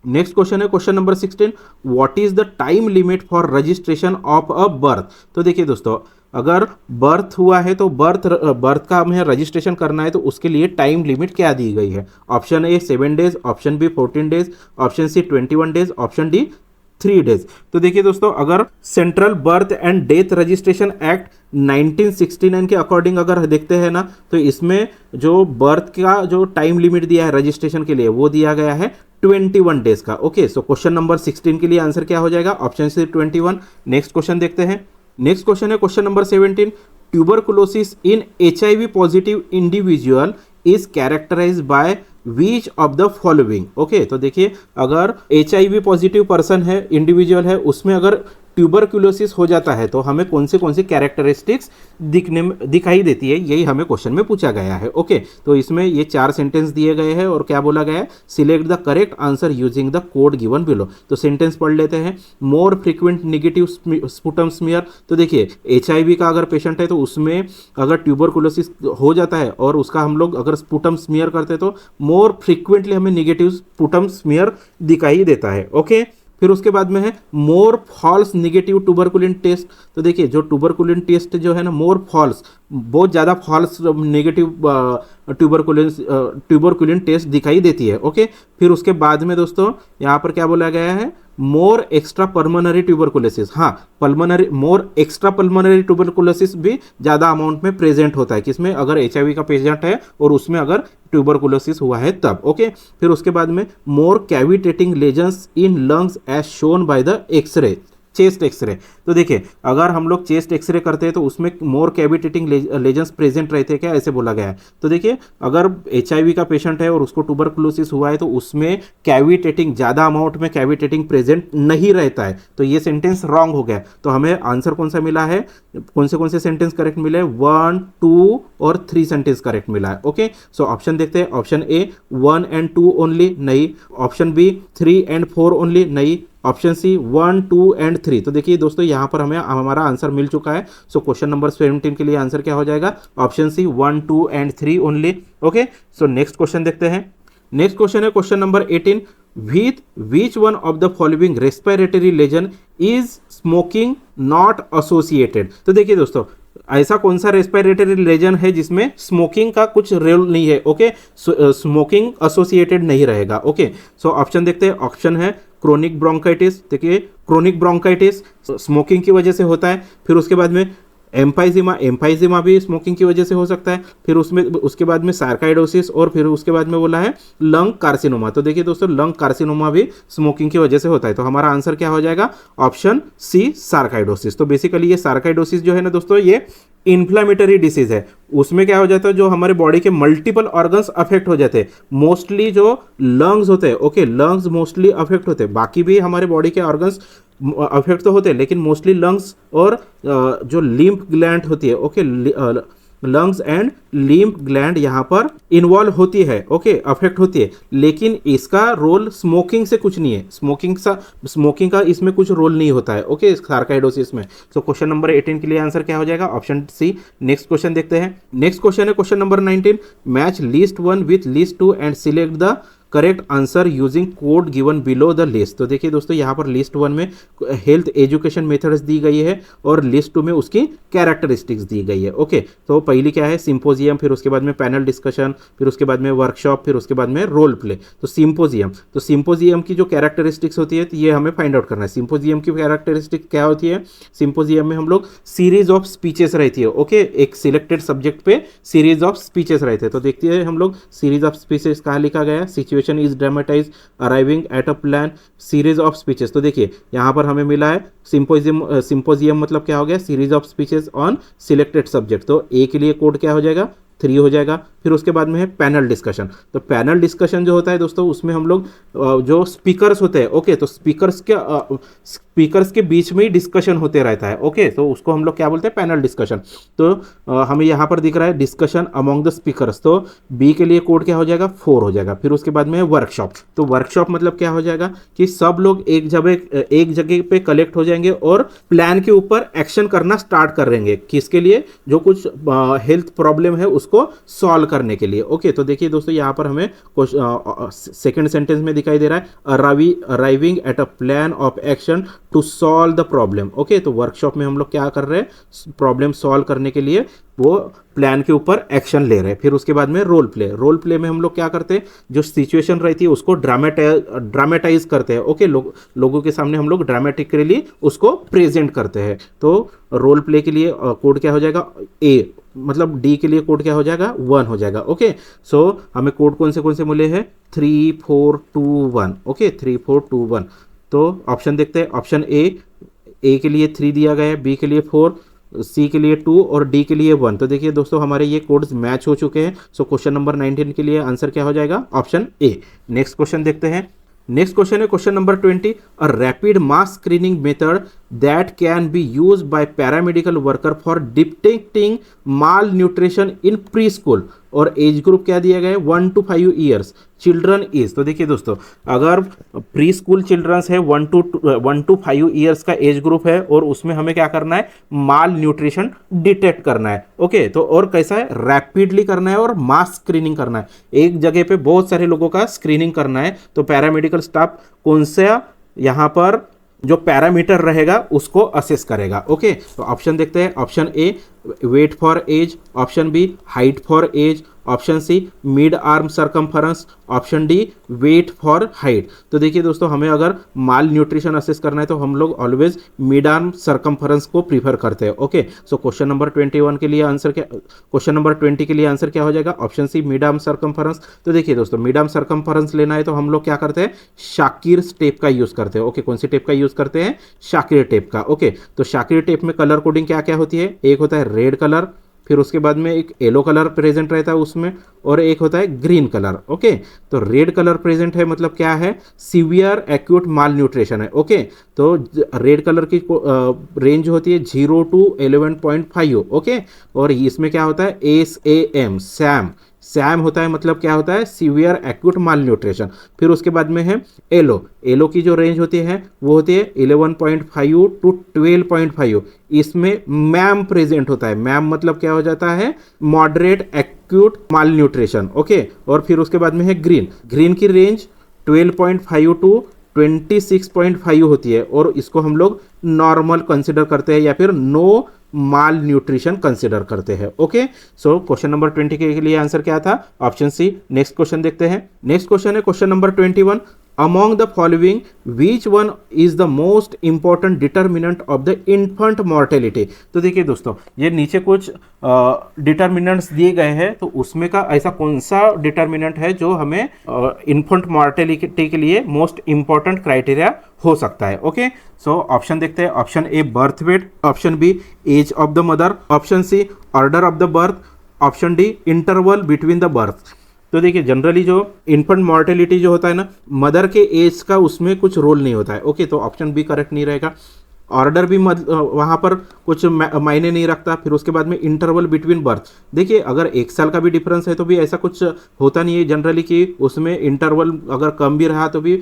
नेक्स्ट क्वेश्चन है question number 16, what is the time limit for registration of a birth. तो देखिए दोस्तों अगर बर्थ हुआ है तो बर्थ का हमें रजिस्ट्रेशन करना है तो उसके लिए टाइम लिमिट क्या दी गई है। Option A 7 days, option B 14 days, option C 21 days, option D 3 days. तो देखिए दोस्तों अगर central birth and death registration act 1969 के अकॉर्डिंग अगर देखते हैं ना तो इसमें जो बर्थ का जो टाइम लिमिट दिया है रजिस्ट्रेशन के लिए वो दिया गया है 21 डेज का। ओके, सो क्वेश्चन नंबर 16 के लिए आंसर क्या हो जाएगा, ऑप्शन सी 21। नेक्स्ट क्वेश्चन देखते हैं। नेक्स्ट क्वेश्चन है question number 17, tuberculosis in HIV positive individual is characterized by which of the following. Okay, तो देखिए अगर HIV पॉजिटिव पर्सन है, इंडिविजुअल है, उसमें अगर ट्यूबरकुलोसिस हो जाता है तो हमें कौन सी कैरेक्टरिस्टिक्स दिखाई देती है, यही हमें क्वेश्चन में पूछा गया है। ओके, तो इसमें ये 4 सेंटेंस दिए गए हैं और क्या बोला गया है, select the correct answer using the code given below. तो सेंटेंस पढ़ लेते हैं। मोर फ्रीक्वेंट नेगेटिव स्पुटम स्मीयर। तो देखिए HIV का अगर पेशेंट है तो उसमें अगर ट्यूबरकुलोसिस हो जाता है और उसका हम लोग अगर स्पुटम स्मीयर करते हैं तो मोर फ्रीक्वेंटली हमें नेगेटिव स्पुटम स्मीयर दिखाई देता है। ओके, फिर उसके बाद में है मोर फॉल्स निगेटिव ट्यूबरकुलिन टेस्ट। तो देखिए जो ट्यूबरकुलिन टेस्ट जो है ना, मोर फॉल्स, बहुत ज़्यादा फॉल्स नेगेटिव ट्यूबरकुलिन टेस्ट दिखाई देती है। ओके, फिर उसके बाद में दोस्तों यहाँ पर क्या बोला गया है, मोर एक्स्ट्रा पल्मोनरी ट्यूबरकुलोसिस। हाँ, pulmonary, more extra pulmonary tuberculosis भी ज़्यादा अमाउंट में प्रेजेंट होता है, किसमें, अगर HIV का पेशेंट है और उसमें अगर ट्यूबरकुलोसिस हुआ है तब। ओके, फिर उसके बाद में more cavitating lesions in lungs as shown by the x-ray, chest x-ray. तो देखिए अगर हम लोग चेस्ट एक्सरे करते हैं तो उसमें मोर कैविटेटिंग लेजन्स प्रेजेंट रहते हैं क्या, ऐसे बोला गया है। तो देखिए अगर HIV का पेशेंट है और उसको ट्यूबरकुलोसिस हुआ है तो उसमें कैविटेटिंग, ज़्यादा अमाउंट में कैविटेटिंग प्रेजेंट नहीं रहता है, तो ये सेंटेंस रॉन्ग हो गया। तो हमें आंसर कौन सा मिला है, कौन से सेंटेंस करेक्ट मिले, 1, 2 और 3 सेंटेंस करेक्ट मिला है। ओके, सो ऑप्शन देखते हैं। ऑप्शन ए 1 and 2 ओनली, नहीं। ऑप्शन बी 3 and 4 ओनली, नहीं। Option C 1, 2 and 3। तो देखिए दोस्तों यहाँ पर हमें हमारा आंसर मिल चुका है। सो क्वेश्चन नंबर 17 के लिए आंसर क्या हो जाएगा, option C 1, 2 and 3 only. Okay, so next question देखते हैं। नेक्स्ट क्वेश्चन है question number 18, with which one of the following respiratory lesion is smoking not associated. तो देखिए दोस्तों ऐसा कौन सा रेस्पिरेटरी लेजन है जिसमें स्मोकिंग का कुछ रोल नहीं है। ओके, स्मोकिंग एसोसिएटेड नहीं रहेगा। ओके, सो ऑप्शन देखते हैं। ऑप्शन है क्रोनिक ब्रोंकाइटिस। देखिए क्रोनिक ब्रोंकाइटिस स्मोकिंग की वजह से होता है। फिर उसके बाद में एम्फाइजिमा भी स्मोकिंग की वजह से हो सकता है। फिर उसके बाद में सार्काइडोसिस, और फिर उसके बाद में बोला है लंग कार्सिनोमा। तो देखिए दोस्तों लंग कार्सिनोमा भी स्मोकिंग की वजह से होता है। तो हमारा आंसर क्या हो जाएगा, ऑप्शन सी सार्काइडोसिस। तो बेसिकली ये सार्काइडोसिस जो है ना दोस्तों, ये इन्फ्लामेटरी डिसीज है। उसमें क्या हो जाता है, जो हमारे बॉडी के मल्टीपल ऑर्गन्स अफेक्ट हो जाते हैं। मोस्टली जो लंग्स होते हैं, ओके, लंग्स मोस्टली अफेक्ट होते हैं, बाकी भी हमारे बॉडी के ऑर्गन्स अफेक्ट तो होते हैं, लेकिन मोस्टली लंग्स और जो लिम्फ ग्लैंड होती है, okay, lungs and lymph gland यहाँ पर इन्वॉल्व होती है, ओके, अफेक्ट होती है। लेकिन इसका रोल स्मोकिंग से कुछ नहीं है, स्मोकिंग का इसमें कुछ रोल नहीं होता है। ओके, सार्काइडोसिस में। सो क्वेश्चन नंबर 18 के लिए आंसर क्या हो जाएगा, ऑप्शन सी। नेक्स्ट क्वेश्चन देखते हैं। नेक्स्ट क्वेश्चन है question number 19, match list 1 with list 2 and select the correct answer using code given below the list. तो देखिए दोस्तों यहाँ पर लिस्ट 1 में हेल्थ एजुकेशन मेथड्स दी गई है और लिस्ट 2 में उसकी कैरेक्टरिस्टिक्स दी गई है। ओके, तो पहली क्या है, सिंपोजियम, फिर उसके बाद में पैनल डिस्कशन, फिर उसके बाद में वर्कशॉप, फिर उसके बाद में रोल प्ले। तो सिंपोजियम की जो कैरेक्टरिस्टिक्स होती है तो ये हमें फाइंड आउट करना है। सिंपोजियम की कैरेक्टरिस्टिक क्या होती है, सिंपोजियम में हम लोग सीरीज ऑफ स्पीचेस रहती है। ओके, एक सिलेक्टेड सब्जेक्ट पे सीरीज ऑफ स्पीचेस रहते हैं। तो देखते हैं हम लोग सीरीज ऑफ स्पीचेस कहाँ लिखा गया है, situation is dramatise arriving at a plan series of speeches. तो देखिए यहाँ पर हमें मिला है सिंपोजियम मतलब क्या हो गया, series of speeches on selected subject. तो ए के लिए कोड क्या हो जाएगा, 3 हो जाएगा। फिर उसके बाद में है पैनल डिस्कशन। तो पैनल डिस्कशन जो होता है दोस्तों, उसमें हम लोग जो स्पीकर्स होते हैं, ओके, तो स्पीकर्स के बीच में ही डिस्कशन होते रहता है। ओके, तो उसको हम लोग क्या बोलते हैं, पैनल डिस्कशन। तो हमें यहाँ पर दिख रहा है डिस्कशन अमॉन्ग द स्पीकर्स। तो बी के लिए कोड क्या हो जाएगा, 4 हो जाएगा। फिर उसके बाद में है वर्कशॉप। तो वर्कशॉप मतलब क्या हो जाएगा कि सब लोग एक जगह पे कलेक्ट हो जाएंगे और प्लान के ऊपर एक्शन करना स्टार्ट कर देंगे। किसके लिए, जो कुछ हेल्थ प्रॉब्लम है उसको सॉल्व करने के लिए। ओके, तो देखिए दोस्तों यहाँ पर हमें सेकंड सेंटेंस में दिखाई दे रहा है arriving at a plan of action to solve the problem. Okay, तो वर्कशॉप में हम लोग क्या कर रहे हैं, प्रॉब्लम सॉल्व करने के लिए वो प्लान के ऊपर एक्शन ले रहे हैं। फिर उसके बाद में रोल प्ले में हम लोग क्या करते हैं, जो सिचुएशन रहती है उसको ड्रामेटाइज करते हैं। ओके, लोगों के सामने हम लोग ड्रामेटिकली उसको प्रेजेंट करते हैं। तो रोल प्ले के लिए कोड क्या हो जाएगा, ए, मतलब डी के लिए कोड क्या हो जाएगा, 1 हो जाएगा। ओके, सो हमें कोड कौन से मिले हैं, 3, 4, 2, 1। ओके, 3, 4, 2, 1। तो ऑप्शन देखते हैं। ऑप्शन ए के लिए 3 दिया गया है, बी के लिए 4, सी के लिए 2 और डी के लिए 1। तो देखिए दोस्तों हमारे ये कोड्स मैच हो चुके हैं। सो क्वेश्चन नंबर 19 के लिए आंसर क्या हो जाएगा, ऑप्शन ए। नेक्स्ट क्वेश्चन देखते हैं। नेक्स्ट क्वेश्चन है question number 20, a rapid mass screening method that can be use by paramedical worker for detecting mall nutrition in pre school, और एज ग्रुप क्या दिया गया है, 1 to 5 ईयर्स चिल्ड्रन इज। तो देखिए दोस्तों अगर प्री स्कूल चिल्ड्रंस है 1 to 5 ईयर्स का एज ग्रुप है और उसमें हमें क्या करना है, माल न्यूट्रिशन डिटेक्ट करना है। ओके, तो और कैसा है, रैपिडली करना है और मास स्क्रीनिंग करना है। एक जगह पे बहुत सारे लोगों का स्क्रीनिंग करना है। तो पैरामेडिकल स्टाफ कौन सा यहाँ पर जो पैरामीटर रहेगा उसको असेस करेगा। ओके, तो ऑप्शन देखते हैं। Option A weight for age, option B height for age, option C mid arm circumference, option D weight for height. तो देखिए दोस्तों, हमें अगर माल न्यूट्रिशन असेस करना है तो हम लोग ऑलवेज मिड आर्म सरकमफरेंस को प्रीफर करते हैं। ओके, सो क्वेश्चन नंबर 21 के लिए आंसर क्या, क्वेश्चन नंबर 20 के लिए आंसर क्या हो जाएगा? Option C mid arm circumference. तो देखिए दोस्तों, मिड आर्म सरकमफरेंस लेना है तो हम लोग क्या करते हैं? शाकिर टेप का यूज करते हैं। ओके, कौन सी टेप का यूज करते हैं? शाकिर टेप का। ओके, तो शाकिर टेप में कलर कोडिंग क्या क्या होती है? एक होता है रेड कलर, फिर उसके बाद में एक येलो कलर प्रेजेंट रहता है उसमें, और एक होता है ग्रीन कलर। ओके, तो रेड कलर प्रेजेंट है मतलब क्या है? सीवियर एक्यूट माल न्यूट्रिशन है। ओके, तो रेड कलर की रेंज होती है 0 to 11.5। ओके, और इसमें क्या होता है? SAM, सैम सैम होता है मतलब क्या होता है? सीवियर एक्यूट माल न्यूट्रिशन। फिर उसके बाद में है एलो, एलो की जो रेंज होती है वो होती है 11.5 to 12.5। इसमें मैम प्रेजेंट होता है। मैम मतलब क्या हो जाता है? मॉडरेट एक्यूट माल न्यूट्रिशन। ओके, और फिर उसके बाद में है ग्रीन, ग्रीन की रेंज 12.5 to 26.5 होती है, और इसको हम लोग नॉर्मल कंसिडर करते हैं या फिर नो माल न्यूट्रिशन कंसिडर करते हैं। ओके, सो क्वेश्चन नंबर 20 के लिए आंसर क्या था? Option C. नेक्स्ट क्वेश्चन देखते हैं। नेक्स्ट क्वेश्चन है question number 21। Among the following which one is the most important determinant of the infant mortality. तो देखिए दोस्तों, ये नीचे कुछ डिटर्मिनेंट्स दिए गए हैं, तो उसमें का ऐसा कौन सा डिटर्मिनेंट है जो हमें इन्फेंट मॉर्टेलिटी के लिए मोस्ट इंपॉर्टेंट क्राइटेरिया हो सकता है? ओके, सो ऑप्शन देखते हैं। Option A birth weight, option B age of the mother, option C order of the birth, option D interval between the birth. तो देखिए, जनरली जो इन्फेंट मॉर्टेलिटी जो होता है ना, मदर के एज का उसमें कुछ रोल नहीं होता है। ओके, तो ऑप्शन बी करेक्ट नहीं रहेगा। ऑर्डर भी वहाँ पर कुछ मायने नहीं रखता। फिर उसके बाद में इंटरवल बिटवीन बर्थ, देखिए अगर 1 साल का भी डिफरेंस है तो भी ऐसा कुछ होता नहीं है जनरली कि उसमें इंटरवल अगर कम भी रहा तो भी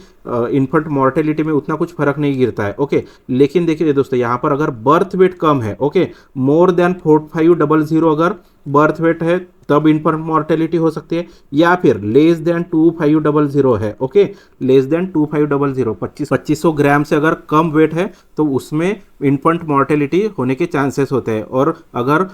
इन्फेंट मॉर्टेलिटी में उतना कुछ फर्क नहीं गिरता है। ओके, लेकिन देखिए दोस्तों, यहाँ पर अगर बर्थ वेट कम है, ओके, मोर देन 4500 अगर बर्थ वेट है तब इन्फेंट मॉर्टेलिटी हो सकती है, या फिर लेस देन 2500 है। ओके, लेस देन 2500 2500 ग्राम से अगर कम वेट है तो उसमें इन्फेंट मॉर्टेलिटी होने के चांसेस होते हैं। और अगर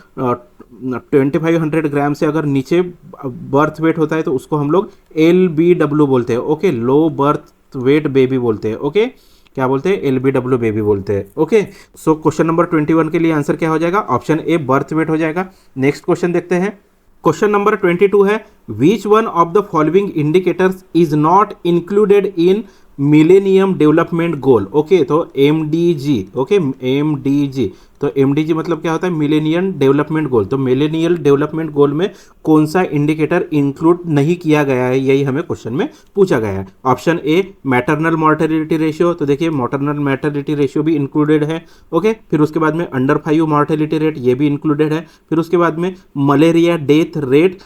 2500 ग्राम से अगर नीचे बर्थ वेट होता है तो उसको हम लोग LBW बोलते हैं। Okay, low birth weight baby बोलते हैं। ओके, क्या बोलते हैं? LBW बेबी बोलते हैं। ओके, सो क्वेश्चन नंबर 21 के लिए आंसर क्या हो जाएगा? ऑप्शन ए बर्थ वेट हो जाएगा। नेक्स्ट क्वेश्चन देखते हैं। क्वेश्चन नंबर 22 है विच one of the following indicators is not included in millennium development goal. Okay, तो MDG। ओके, MDG, तो MDG मतलब क्या होता है? Millennium development goal. तो मिलेनियल डेवलपमेंट गोल में कौन सा इंडिकेटर इंक्लूड नहीं किया गया है, यही हमें क्वेश्चन में पूछा गया है। ऑप्शन ए मैटरनल मॉर्टेलिटी रेशियो, तो देखिए मैटरनल मॉर्टेलिटी रेशियो भी इंक्लूडेड है। ओके, फिर उसके बाद में अंडर 5 मॉर्टेलिटी रेट, ये भी इंक्लूडेड है। फिर उसके बाद में मलेरिया डेथ रेट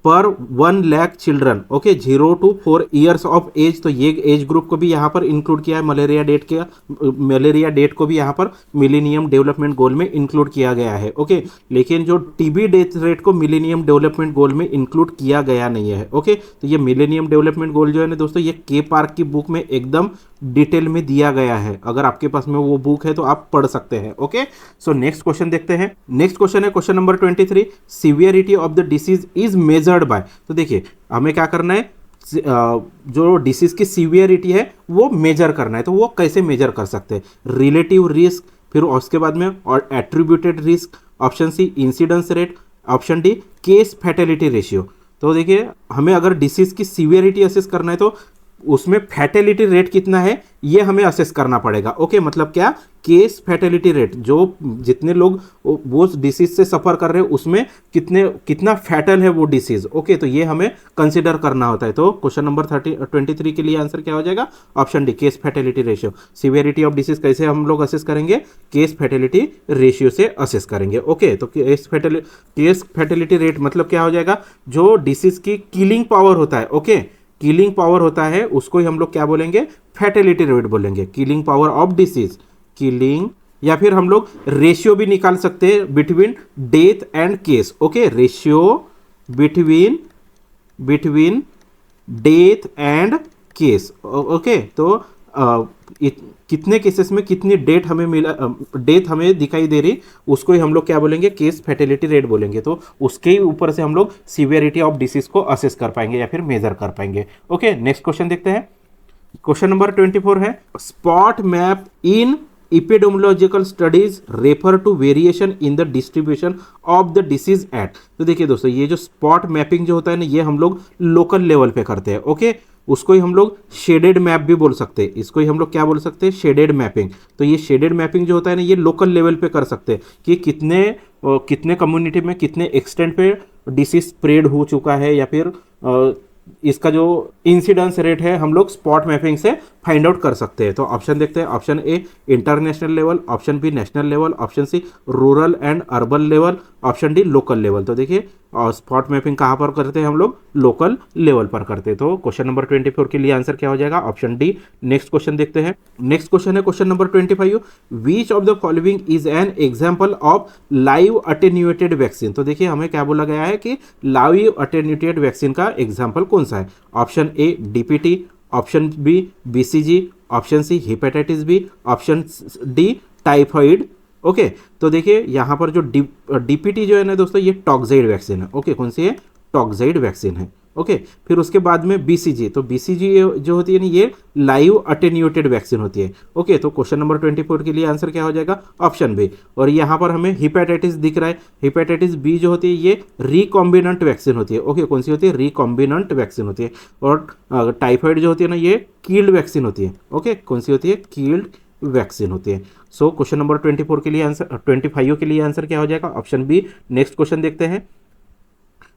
पर 1 lakh children. Okay, 0 to 4 years of age, तो ये एज ग्रुप को भी यहाँ पर इंक्लूड किया है। मलेरिया डेट को भी यहाँ पर मिलेनियम डेवलपमेंट गोल में इंक्लूड किया गया है। ओके, लेकिन जो TB डेथ रेट को मिलेनियम डेवलपमेंट गोल में इंक्लूड किया गया नहीं है। ओके, तो ये मिलेनियम डेवलपमेंट गोल जो है ना दोस्तों, ये के पार्क की बुक में एकदम डिटेल में दिया गया है। अगर आपके पास में वो बुक है तो आप पढ़ सकते हैं। ओके, सो नेक्स्ट क्वेश्चन देखते हैं। नेक्स्ट क्वेश्चन है question number 23। Severity of the disease is measured by. तो देखिए हमें क्या करना है? जो डिसीज की सीवियरिटी है वो मेजर करना है। तो वो कैसे मेजर कर सकते हैं? रिलेटिव रिस्क, फिर उसके बाद में और attributed risk, option C incidence rate, option D case fatality ratio. तो देखिए हमें अगर डिसीज की सीवियरिटी असेस करना है तो उसमें फैटेलिटी रेट कितना है ये हमें असेस करना पड़ेगा। ओके, मतलब क्या? केस फैटेलिटी रेट, जो जितने लोग वो डिसीज से सफ़र कर रहे हैं उसमें कितना फैटल है वो डिसीज। ओके, तो ये हमें कंसिडर करना होता है। तो क्वेश्चन नंबर 23 के लिए आंसर क्या हो जाएगा? Option D case fatality ratio. Severity of disease कैसे हम लोग असेस करेंगे? केस फैटेलिटी रेशियो से असेस करेंगे। ओके, तो केस फैटेलिटी रेट मतलब क्या हो जाएगा? जो डिसीज की किलिंग पावर होता है, ओके, किलिंग पावर होता है उसको ही हम लोग क्या बोलेंगे? फैटेलिटी रेट बोलेंगे। Killing power of disease, killing, या फिर हम लोग रेशियो भी निकाल सकते हैं between death and case. Okay, ratio between death and case. Okay, तो कितने केसेस में कितनी डेथ हमें दिखाई दे रही, उसको ही हम लोग क्या बोलेंगे, केस फैटेलिटी रेट बोलेंगे। तो उसके ही ऊपर से हम लोग सीवियरिटी ऑफ डिसीज को असेस कर पाएंगे या फिर मेजर कर पाएंगे। ओके, नेक्स्ट क्वेश्चन देखते हैं। क्वेश्चन नंबर 24 है, spot map in epidemiological studies refer to variation in the distribution of the disease at. तो देखिए दोस्तों, ये जो स्पॉट मैपिंग जो होता है ना, ये हम लोग लोकल लेवल पे करते हैं। ओके, उसको ही हम लोग शेडेड मैप भी बोल सकते हैं, इसको ही हम लोग क्या बोल सकते हैं, शेडेड मैपिंग। तो ये शेडेड मैपिंग जो होता है ना, ये लोकल लेवल पे कर सकते हैं कि कितने कम्युनिटी में कितने एक्सटेंट पे डिसीज स्प्रेड हो चुका है, या फिर इसका जो इंसिडेंस रेट है हम लोग स्पॉट मैपिंग से फाइंड आउट कर सकते हैं। तो ऑप्शन देखते हैं, option A international level, option B national level, option C rural and urban level, option D local level. तो देखिए स्पॉट मैपिंग कहाँ पर करते हैं हम लोग, लोकल लेवल पर करते हैं। तो क्वेश्चन नंबर 24 के लिए आंसर क्या हो जाएगा, ऑप्शन डी। नेक्स्ट क्वेश्चन देखते हैं। नेक्स्ट क्वेश्चन है question number 25, which of the following is an example of live attenuated vaccine. तो देखिए हमें क्या बोला गया है कि लाइव अटेन्यूएटेड वैक्सीन का एग्जाम्पल कौन सा है। Option A DPT, option B BCG, option C hepatitis B, option D typhoid. Okay, तो देखिए यहाँ पर जो डीपीटी जो है ना दोस्तों, ये टॉक्साइड वैक्सीन है। ओके, कौन सी है, टॉक्साइड वैक्सीन है। ओके, फिर उसके बाद में बीसीजी, तो बीसीजी जो होती है ना, ये लाइव अटेन्यूएटेड वैक्सीन होती है। ओके, तो क्वेश्चन नंबर 24 के लिए आंसर क्या हो जाएगा, ऑप्शन बी। और यहाँ पर हमें हिपेटाइटिस दिख रहा है, हिपेटाइटिस बी जो होती है ये रिकॉम्बिनेंट वैक्सीन होती है। ओके, कौन सी होती है, रिकॉम्बिनेंट वैक्सीन होती है। और टाइफाइड जो होती है ना, ये कील्ड वैक्सीन होती है। ओके, कौन सी होती है, कील्ड वैक्सीन होती है। सो क्वेश्चन नंबर 24 के लिए आंसर, 25 के लिए आंसर क्या हो जाएगा, ऑप्शन बी। नेक्स्ट क्वेश्चन देखते हैं।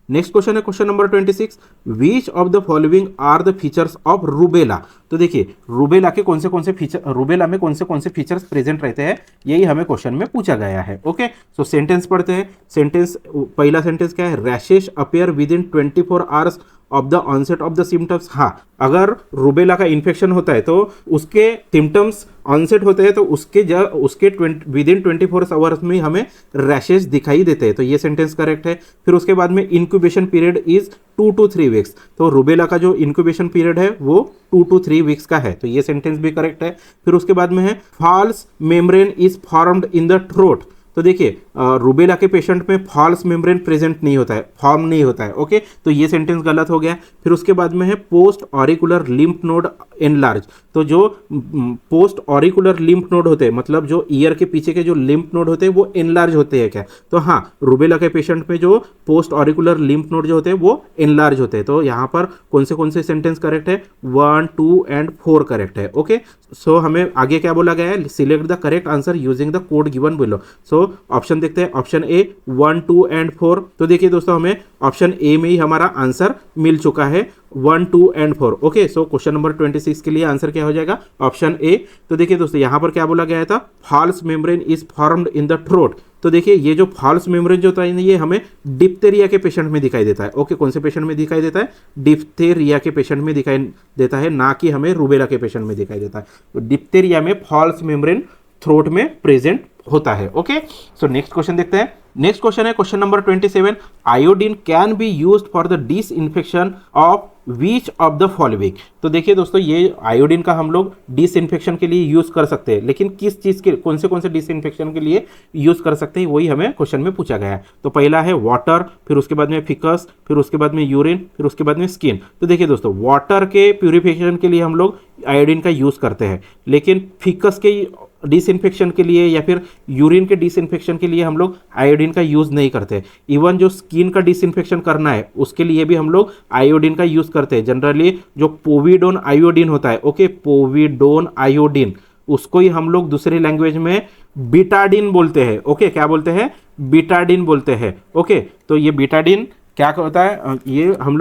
नेक्स्ट क्वेश्चन है question number 26, which of the following are the features of rubella. तो देखिए रूबेला के कौन से फीचर, रूबेला में कौन से फीचर्स प्रेजेंट रहते हैं, यही हमें क्वेश्चन में पूछा गया है। ओके, सो सेंटेंस पढ़ते हैं। सेंटेंस, पहला सेंटेंस क्या है, rashes appear within 24 hours of the onset of the symptoms. हाँ, अगर रूबेला का इन्फेक्शन होता है तो उसके सिम्टम्स ऑनसेट होते हैं, तो उसके विद इन 24 आवर्स में हमें रैशेस दिखाई देते हैं। तो ये सेंटेंस करेक्ट है। फिर उसके बाद में incubation period is 2 to 3 weeks. तो रूबेला का जो इंक्यूबेशन पीरियड है वो 2 to 3 वीक्स का है। तो ये सेंटेंस भी करेक्ट है। फिर उसके बाद में है false membrane is formed in the throat. तो देखिए रूबेला के पेशेंट में फॉल्स मेम्ब्रेन प्रेजेंट नहीं होता है, फॉर्म नहीं होता है। ओके, तो ये सेंटेंस गलत हो गया। फिर उसके बाद में है post auricular lymph node enlarge. तो जो पोस्ट ऑरिकुलर लिम्फ नोड होते हैं, मतलब जो ईयर के पीछे के जो लिम्फ नोड होते हैं वो एनलार्ज होते हैं क्या, तो हाँ, रूबेला के पेशेंट में जो पोस्ट ऑरिकुलर लिम्फ नोड जो होते हैं वो एनलार्ज होते हैं। तो यहाँ पर कौन से सेंटेंस करेक्ट है, 1, 2 एंड 4 करेक्ट है। ओके, सो हमें आगे क्या बोला गया है, select the correct answer using the code given below. So option देखते हैं, ऑप्शन ए 1, 2 एंड 4। तो देखिए दोस्तों, हमें ऑप्शन ए में ही हमारा आंसर मिल चुका है, 1, 2 and 4। Okay, so question number 26 के लिए आंसर क्या हो जाएगा, ऑप्शन ए। तो देखिए दोस्तों, यहाँ पर क्या बोला गया था, false membrane is formed in the throat. तो देखिए ये जो फॉल्स मेम्ब्रेन जो होता है ये हमें डिप्थेरिया के पेशेंट में दिखाई देता है। ओके, कौन से पेशेंट में दिखाई देता है, डिप्थेरिया के पेशेंट में दिखाई देता है, ना कि हमें रूबेला के पेशेंट में दिखाई देता है। तो डिप्थेरिया में फॉल्स मेम्ब्रेन थ्रोट में प्रेजेंट होता है। ओके, सो नेक्स्ट क्वेश्चन देखते हैं। नेक्स्ट क्वेश्चन है question number 27, iodine can be used for the disinfection of which of the following. तो देखिए दोस्तों, ये आयोडीन का हम लोग डिसइंफेक्शन के लिए यूज कर सकते हैं, लेकिन किस चीज के, कौन से डिसइंफेक्शन के लिए यूज कर सकते हैं, वही हमें क्वेश्चन में पूछा गया है। तो पहला है वाटर, फिर उसके बाद में फिकस, फिर उसके बाद में यूरिन, फिर उसके बाद में स्किन। तो देखिए दोस्तों, वाटर के प्यूरिफिकेशन के लिए हम लोग आयोडीन का यूज करते हैं, लेकिन फिकस के डिसइंफेक्शन के लिए या फिर यूरिन के डिसइंफेक्शन के लिए हम लोग आयोडीन का यूज़ नहीं करते। इवन जो स्किन का डिसइंफेक्शन करना है उसके लिए भी हम लोग आयोडीन का यूज़ करते हैं। जनरली जो पोविडोन आयोडीन होता है, ओके, पोविडोन आयोडीन, उसको ही हम लोग दूसरी लैंग्वेज में बीटाडिन बोलते हैं। ओके, क्या बोलते हैं, बीटाडिन बोलते हैं। ओके, तो ये बीटाडिन क्या होता है, ये हम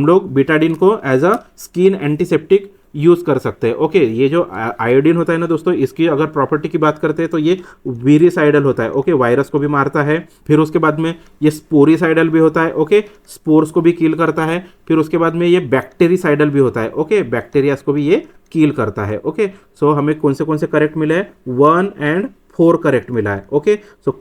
लोग बीटाडिन को as a skin antiseptic use कर सकते हैं। ओके, ये जो आयोडीन होता है ना दोस्तों, इसकी अगर प्रॉपर्टी की बात करते हैं तो ये वीरिसाइडल होता है। ओके, वायरस को भी मारता है। फिर उसके बाद में ये स्पोरिसाइडल भी होता है। ओके, स्पोर्स को भी किल करता है। फिर उसके बाद में ये बैक्टीरिसाइडल भी होता है। ओके, बैक्टीरियाज को भी ये किल करता है। ओके, सो हमें कौन से करेक्ट मिले हैं, 1 एंड 4 करेक्ट मिला है। ओके, सो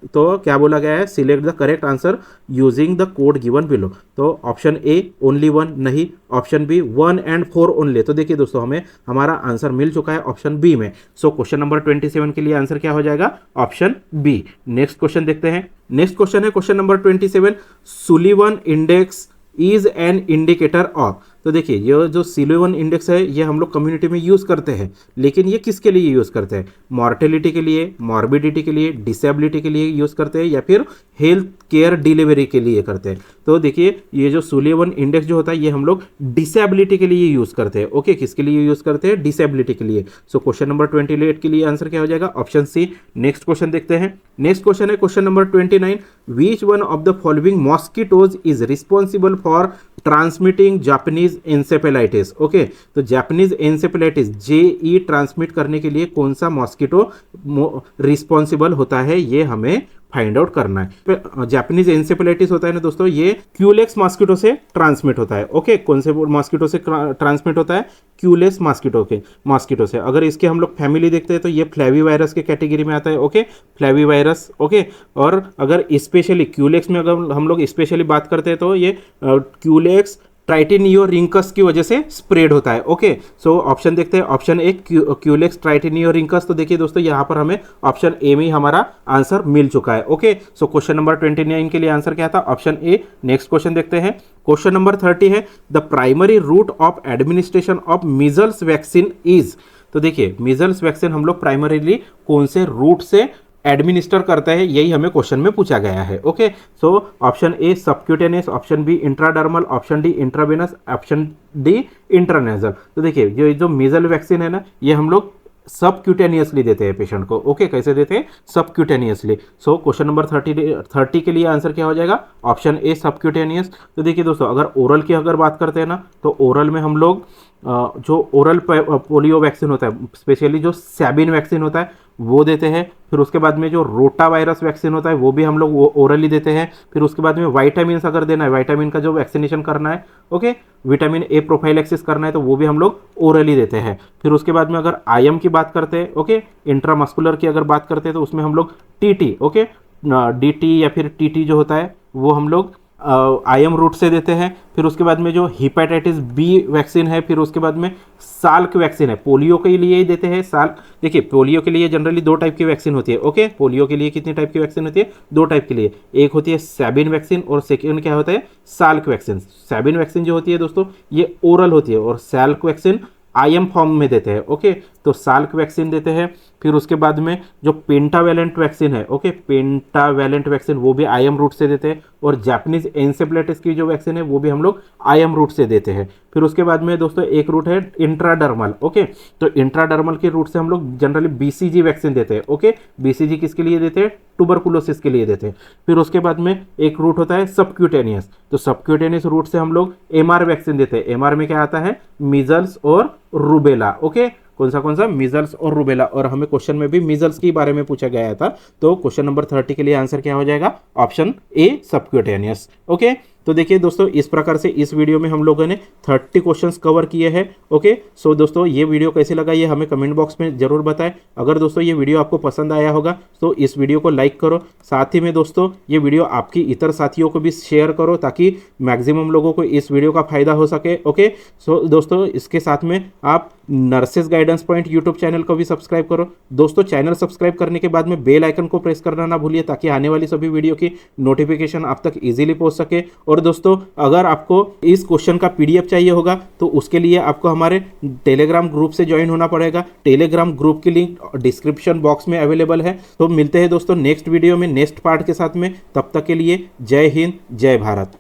तो क्या बोला गया है, select the correct answer using the code given below. तो ऑप्शन ए ओनली 1 नहीं, ऑप्शन बी 1 and 4 ओनली। तो देखिए दोस्तों, हमें हमारा आंसर मिल चुका है ऑप्शन बी में। सो क्वेश्चन नंबर 27 के लिए आंसर क्या हो जाएगा, ऑप्शन बी। नेक्स्ट क्वेश्चन देखते हैं। नेक्स्ट क्वेश्चन है question number 27, Sullivan index is an indicator of. तो देखिए, ये जो सुलिवन इंडेक्स है ये हम लोग कम्युनिटी में यूज़ करते हैं, लेकिन ये किसके लिए यूज़ करते हैं, मॉर्टेलिटी के लिए, मॉर्बिडिटी के लिए, डिसेबिलिटी के लिए यूज़ करते हैं, या फिर हेल्थ केयर डिलीवरी के लिए करते हैं। तो देखिए, ये जो सुलिवन इंडेक्स जो होता है ये हम लोग डिसेबिलिटी के लिए यूज़ करते हैं। ओके, किसके लिए यूज़ करते हैं, डिसेबिलिटी के लिए। सो क्वेश्चन नंबर 28 के लिए आंसर क्या हो जाएगा, ऑप्शन सी। नेक्स्ट क्वेश्चन देखते हैं। नेक्स्ट क्वेश्चन है question number 29, which one of the following mosquitoes is responsible for transmitting Japanese encephalitis. Okay, तो जापानीज एन्सेफेलाइटिस JE ट्रांसमिट करने के लिए कौन सा मॉस्किटो रिस्पॉन्सिबल होता है, ये हमें फाइंड आउट करना है। जापानीज एन्सेफेलाइटिस होता है ना दोस्तों, ये क्यूलेक्स मॉस्किटो से ट्रांसमिट होता है। ओके, कौन से मॉस्किटो से ट्रांसमिट होता है, क्यूलेक्स मॉस्किटो से। अगर इसके हम लोग फैमिली देखते हैं तो ये फ्लैवी वायरस के कैटेगरी में आता है। Okay, फ्लैवी virus. ओके, और अगर स्पेशली क्यूलेक्स में अगर हम लोग स्पेशली बात करते हैं तो ये क्यूलेक्स ट्राइटेनियोरिंकस की वजह से स्प्रेड होता है। ओके, सो ऑप्शन देखते हैं, ऑप्शन ए क्यूलेक्स ट्राइटेनियोरिंकस। तो देखिए दोस्तों, यहाँ पर हमें ऑप्शन ए में ही हमारा आंसर मिल चुका है। ओके, सो क्वेश्चन नंबर 29 के लिए आंसर क्या था, ऑप्शन ए। नेक्स्ट क्वेश्चन देखते हैं। क्वेश्चन नंबर 30 है, the primary route of administration of measles vaccine is. तो देखिए, मीजल्स वैक्सीन हम लोग प्राइमरीली कौन से रूट से एडमिनिस्टर करता है, यही हमें क्वेश्चन में पूछा गया है। Okay, so option A subcutaneous, option B intradermal, option D intravenous, option D intranasal. तो देखिए, ये जो मीजल वैक्सीन है ना, ये हम लोग सबक्यूटेनियसली देते हैं पेशेंट को। ओके, कैसे देते हैं, सबक्यूटेनियसली। सो क्वेश्चन नंबर 30 के लिए आंसर क्या हो जाएगा, ऑप्शन ए सबक्यूटेनियस। तो देखिए दोस्तों, अगर ओरल की अगर बात करते हैं ना, तो ओरल में हम लोग जो ओरल पोलियो वैक्सीन होता है, स्पेशली जो सैबिन वैक्सीन होता है वो देते हैं। फिर उसके बाद में जो रोटा वायरस वैक्सीन होता है वो भी हम लोग ओरली देते हैं। फिर उसके बाद में वाइटामिन अगर देना है, वाइटामिन का जो वैक्सीनेशन करना है, ओके, विटामिन ए प्रोफाइलैक्सिस करना है, तो वो भी हम लोग ओरली देते हैं। फिर उसके बाद में अगर IM की बात करते हैं, ओके, इंट्रामस्कुलर की अगर बात करते हैं, तो उसमें हम लोग TT, ओके, DT या फिर TT जो होता है वो हम लोग IM रूट से देते हैं। फिर उसके बाद में जो हेपेटाइटिस B वैक्सीन है, फिर उसके बाद में साल्क वैक्सीन है, पोलियो के लिए ही देते हैं। साल्क, देखिए पोलियो के लिए जनरली 2 टाइप की वैक्सीन होती है। ओके, पोलियो के लिए कितनी टाइप की वैक्सीन होती है, 2 टाइप के लिए, एक होती है सैबिन वैक्सीन और सेकेंड क्या होता है, साल्क वैक्सीन। सैबिन वैक्सीन जो होती है दोस्तों ये ओरल होती है, और साल्क वैक्सीन IM फॉर्म में देते हैं। ओके, तो साल्क वैक्सीन देते हैं। फिर उसके बाद में जो पेंटावैलेंट वैक्सीन है, ओके, पेंटावैलेंट वैक्सीन वो भी IM रूट से देते हैं। और जापानीज एन्सेफेलाइटिस की जो वैक्सीन है वो भी हम लोग IM रूट से देते हैं। फिर उसके बाद में दोस्तों एक रूट है इंट्राडर्मल। ओके, तो इंट्राडर्मल के रूट से हम लोग जनरली BCG वैक्सीन देते हैं। ओके, BCG किसके लिए देते हैं, ट्यूबरकुलोसिस के लिए देते हैं। फिर उसके बाद में एक रूट होता है सबक्यूटेनियस, तो सबक्यूटेनियस रूट से हम लोग MR वैक्सीन देते हैं। MR में क्या आता है, मीजल्स और रूबेला। ओके, कौन सा मीजल्स और रूबेला, और हमें क्वेश्चन में भी मीजल्स के बारे में पूछा गया था। तो क्वेश्चन नंबर 30 के लिए आंसर क्या हो जाएगा, ऑप्शन ए सबक्यूटेनियस। ओके, तो देखिए दोस्तों, इस प्रकार से इस वीडियो में हम लोगों ने 30 क्वेश्चंस कवर किए हैं। ओके, सो दोस्तों ये वीडियो कैसे लगा ये हमें कमेंट बॉक्स में जरूर बताएं। अगर दोस्तों ये वीडियो आपको पसंद आया होगा तो इस वीडियो को लाइक करो। साथ ही में दोस्तों ये वीडियो आपकी इतर साथियों को भी शेयर करो, ताकि मैक्सिमम लोगों को इस वीडियो का फायदा हो सके। ओके, सो दोस्तों इसके साथ में आप nurses guidance point YouTube channel को भी सब्सक्राइब करो। दोस्तों चैनल सब्सक्राइब करने के बाद में बेल आइकन को प्रेस करना ना भूलिए, ताकि आने वाली सभी वीडियो की नोटिफिकेशन आप तक इजीली पहुंच सके। और दोस्तों अगर आपको इस क्वेश्चन का PDF चाहिए होगा तो उसके लिए आपको हमारे टेलीग्राम ग्रुप से ज्वाइन होना पड़ेगा। टेलीग्राम ग्रुप की लिंक डिस्क्रिप्शन बॉक्स में अवेलेबल है। तो मिलते हैं दोस्तों नेक्स्ट वीडियो में नेक्स्ट पार्ट के साथ में, तब तक के लिए जय हिंद, जय भारत।